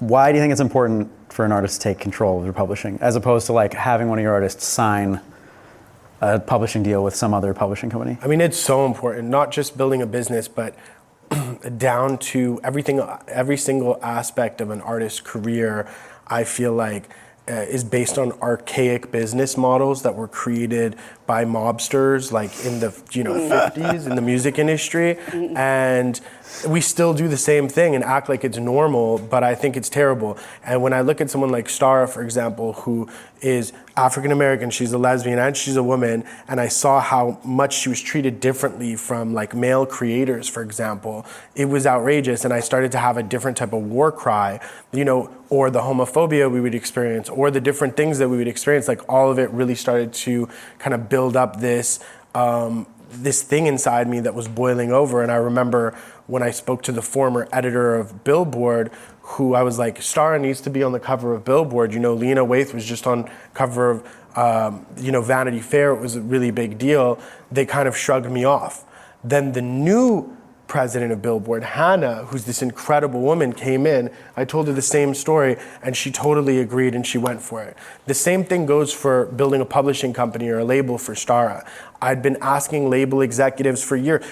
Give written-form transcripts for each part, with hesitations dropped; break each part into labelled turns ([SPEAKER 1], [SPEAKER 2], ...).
[SPEAKER 1] why do you think it's important for an artist to take control of their publishing, as opposed to like having one of your artists sign a publishing deal with some other publishing company?
[SPEAKER 2] I mean, it's so important, not just building a business, but down to everything, every single aspect of an artist's career, I feel like is based on archaic business models that were created by mobsters like in the 50s in the music industry. And we still do the same thing and act like it's normal, but I think it's terrible. And when I look at someone like Starrah, for example, who is African-American, she's a lesbian and she's a woman, and I saw how much she was treated differently from like male creators, for example, it was outrageous. And I started to have a different type of war cry, or the homophobia we would experience, or the different things that we would experience, like all of it really started to kind of build up this thing inside me that was boiling over. And I remember when I spoke to the former editor of Billboard, who I was like, Starrah needs to be on the cover of Billboard. Lena Waithe was just on cover of, Vanity Fair. It was a really big deal. They kind of shrugged me off. Then the new president of Billboard, Hannah, who's this incredible woman, came in. I told her the same story and she totally agreed and she went for it. The same thing goes for building a publishing company or a label for Starrah. I'd been asking label executives for years.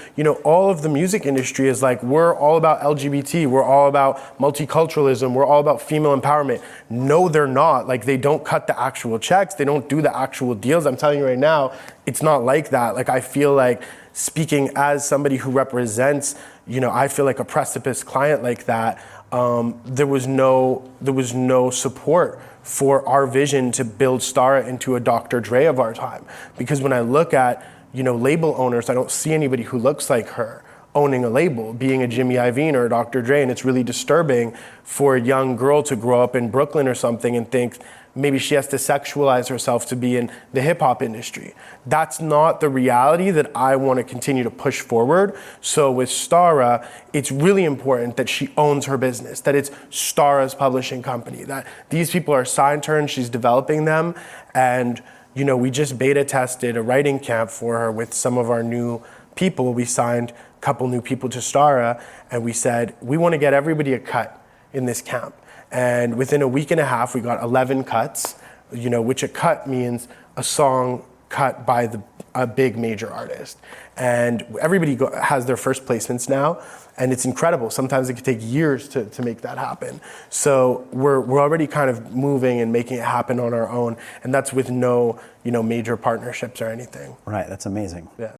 [SPEAKER 2] All of the music industry is like, we're all about LGBT, we're all about multiculturalism, we're all about female empowerment. No, they're not. Like, they don't cut the actual checks, they don't do the actual deals. I'm telling you right now, it's not like that. Like, I feel like, speaking as somebody who represents, I feel like a precipice client like that, there was no support for our vision to build Starrah into a Dr. Dre of our time. Because when I look at, label owners, I don't see anybody who looks like her owning a label, being a Jimmy Iovine or a Dr. Dre, and it's really disturbing for a young girl to grow up in Brooklyn or something and think maybe she has to sexualize herself to be in the hip hop industry. That's not the reality that I want to continue to push forward. So with Starrah, it's really important that she owns her business, that it's Starrah's publishing company, that these people are signed to her and she's developing them. And, we just beta tested a writing camp for her with some of our new people. We signed a couple new people to Starrah and we said, we want to get everybody a cut in this camp. And within a week and a half, we got 11 cuts, which a cut means a song cut by a big major artist. And everybody has their first placements now, and it's incredible. Sometimes it can take years to make that happen. So we're already kind of moving and making it happen on our own, and that's with no major partnerships or anything.
[SPEAKER 1] Right, that's amazing.
[SPEAKER 2] Yeah.